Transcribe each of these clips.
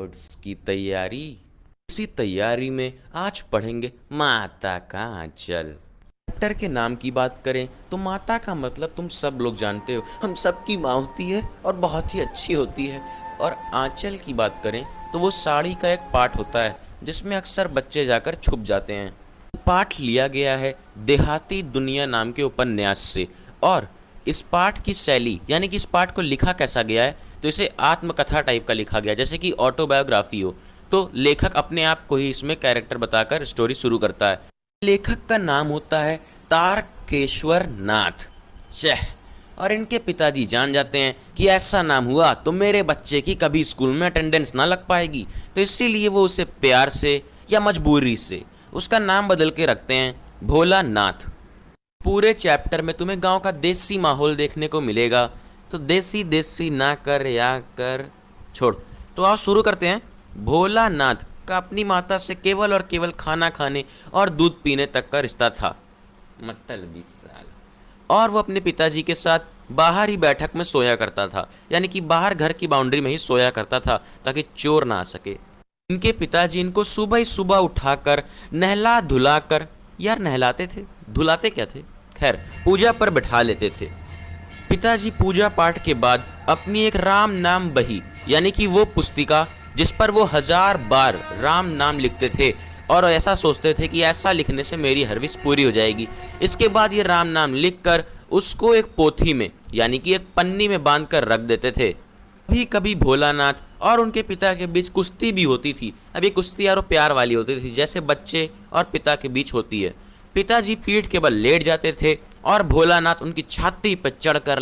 Boards की तैयारी। इसी तैयारी में आज पढ़ेंगे माता का आंचल। चैप्टर के नाम की बात करें तो माता का मतलब तुम सब लोग जानते हो, हम सबकी माँ होती है और बहुत ही अच्छी होती है। और आंचल की बात करें तो वो साड़ी का एक पार्ट होता है जिसमें अक्सर बच्चे जाकर छुप जाते हैं। पाठ लिया गया है देहाती दुनिया नाम के उपन्यास से। और इस पाठ की शैली यानी कि इस पाठ को लिखा कैसा गया है तो इसे आत्मकथा टाइप का लिखा गया, जैसे कि ऑटोबायोग्राफी हो। तो लेखक अपने आप को ही इसमें कैरेक्टर बताकर स्टोरी शुरू करता है। लेखक का नाम होता है तारकेश्वर नाथ शह। और इनके पिताजी जान जाते हैं कि ऐसा नाम हुआ तो मेरे बच्चे की कभी स्कूल में अटेंडेंस ना लग पाएगी, तो इसीलिए वो उसे प्यार से या मजबूरी से उसका नाम बदल के रखते हैं भोलानाथ। पूरे चैप्टर में तुम्हें गांव का देसी माहौल देखने को मिलेगा, तो देसी देसी ना कर या कर छोड़। तो आओ शुरू करते हैं। भोलानाथ का अपनी माता से केवल और केवल खाना खाने और दूध पीने तक का रिश्ता था, मतलब 20 साल। और वो अपने पिताजी के साथ बाहर ही बैठक में सोया करता था, यानी कि बाहर घर की बाउंड्री में ही सोया करता था ताकि चोर ना आ सके। इनके पिताजी इनको सुबह ही सुबह उठाकर नहला धुलाकर, यार नहलाते थे धुलाते क्या थे, खैर पूजा पर बैठा लेते थे। पिताजी पूजा पाठ के बाद अपनी एक राम नाम बही यानी कि वो पुस्तिका जिस पर वो 1000 बार राम नाम लिखते थे और ऐसा सोचते थे कि ऐसा लिखने से मेरी हर विश पूरी हो जाएगी। इसके बाद ये राम नाम लिखकर उसको एक पोथी में यानी कि एक पन्नी में बांध कर रख देते थे। कभी कभी भोलानाथ और उनके पिता के बीच कुश्ती भी होती थी। अब ये कुश्ती यारो प्यार वाली होती थी, जैसे बच्चे और पिता के बीच होती है। पिताजी पीठ के बल लेट जाते थे और भोलानाथ उनकी छाती पर चढ़कर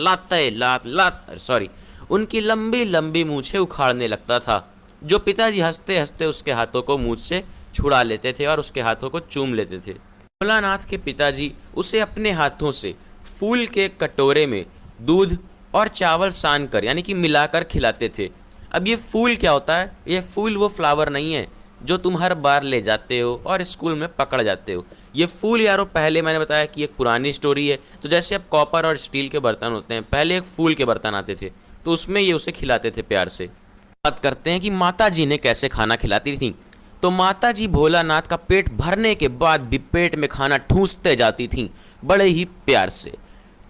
उनकी लंबी लंबी मूछें उखाड़ने लगता था, जो पिताजी हंसते हंसते उसके हाथों को मूछ से छुड़ा लेते थे और उसके हाथों को चूम लेते थे। भोलानाथ के पिताजी उसे अपने हाथों से फूल के कटोरे में दूध और चावल सान कर यानी कि मिलाकर खिलाते थे। अब ये फूल क्या होता है? ये फूल वो फ्लावर नहीं है जो तुम हर बार ले जाते हो और स्कूल में पकड़ जाते हो। ये फूल यारो पहले मैंने बताया कि एक पुरानी स्टोरी है। तो जैसे अब कॉपर और स्टील के बर्तन होते हैं, पहले एक फूल के बर्तन आते थे, तो उसमें ये उसे खिलाते थे प्यार से। बात करते हैं कि माता जी ने कैसे खाना खिलाती थी। तो माता जी भोलानाथ का पेट भरने के बाद भी पेट में खाना ठूंसते जाती थीं बड़े ही प्यार से,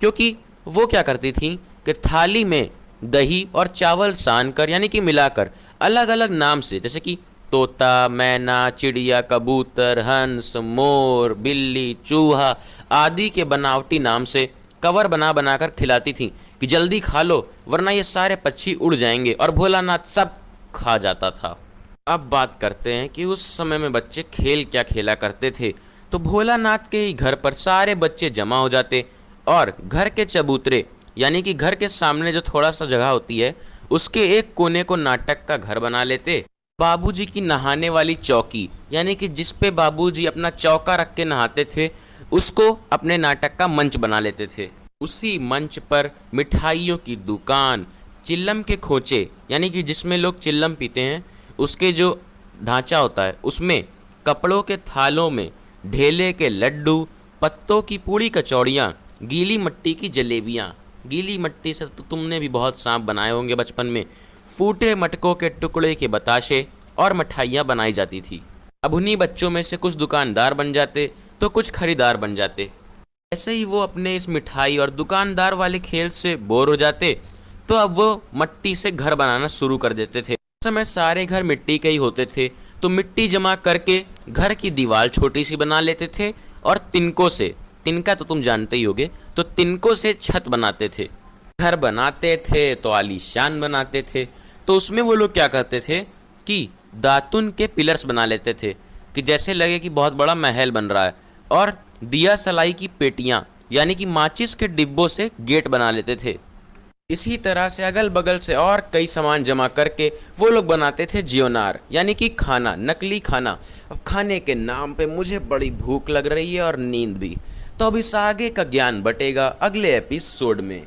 क्योंकि वो क्या करती थीं कि थाली में दही और चावल सान कर यानी कि मिलाकर अलग अलग नाम से, जैसे कि तोता, मैना, चिड़िया, कबूतर, हंस, मोर, बिल्ली, चूहा आदि के बनावटी नाम से कवर बना बनाकर खिलाती थीं कि जल्दी खा लो वरना ये सारे पक्षी उड़ जाएंगे, और भोलानाथ सब खा जाता था। अब बात करते हैं कि उस समय में बच्चे खेल क्या खेला करते थे। तो भोलानाथ के ही घर पर सारे बच्चे जमा हो जाते और घर के चबूतरे यानी कि घर के सामने जो थोड़ा सा जगह होती है उसके एक कोने को नाटक का घर बना लेते। बाबूजी की नहाने वाली चौकी यानी कि जिस पे बाबूजी अपना चौका रख के नहाते थे उसको अपने नाटक का मंच बना लेते थे। उसी मंच पर मिठाइयों की दुकान, चिल्लम के खोचे यानी कि जिसमें लोग चिल्लम पीते हैं उसके जो ढांचा होता है उसमें कपड़ों के थालों में ढेले के लड्डू, पत्तों की पूड़ी कचौड़ियाँ, गीली मट्टी की जलेबियाँ, गीली मट्टी से तो तुमने भी बहुत सांप बनाए होंगे बचपन में, फूटे मटकों के टुकड़े के बताशे और मिठाइयाँ बनाई जाती थी। अब उन्हीं बच्चों में से कुछ दुकानदार बन जाते तो कुछ खरीदार बन जाते। ऐसे ही वो अपने इस मिठाई और दुकानदार वाले खेल से बोर हो जाते तो अब वो मट्टी से घर बनाना शुरू कर देते थे। उस समय सारे घर मिट्टी के ही होते थे, तो मिट्टी जमा करके घर की दीवार छोटी सी बना लेते थे और तिनकों से, तिनका तो तुम जानते ही होगे, तो तिनकों से छत बनाते थे। घर बनाते थे तो आलीशान बनाते थे। तो उसमें वो लोग क्या करते थे कि दातुन के पिलर्स बना लेते थे कि जैसे लगे कि बहुत बड़ा महल बन रहा है, और दिया सलाई की पेटियां यानी कि माचिस के डिब्बों से गेट बना लेते थे। इसी तरह से अगल बगल से और कई सामान जमा करके वो लोग बनाते थे जियोनार यानी कि खाना, नकली खाना। अब खाने के नाम पे मुझे बड़ी भूख लग रही है और नींद भी, तो अब इस आगे का ज्ञान बटेगा अगले एपिसोड में।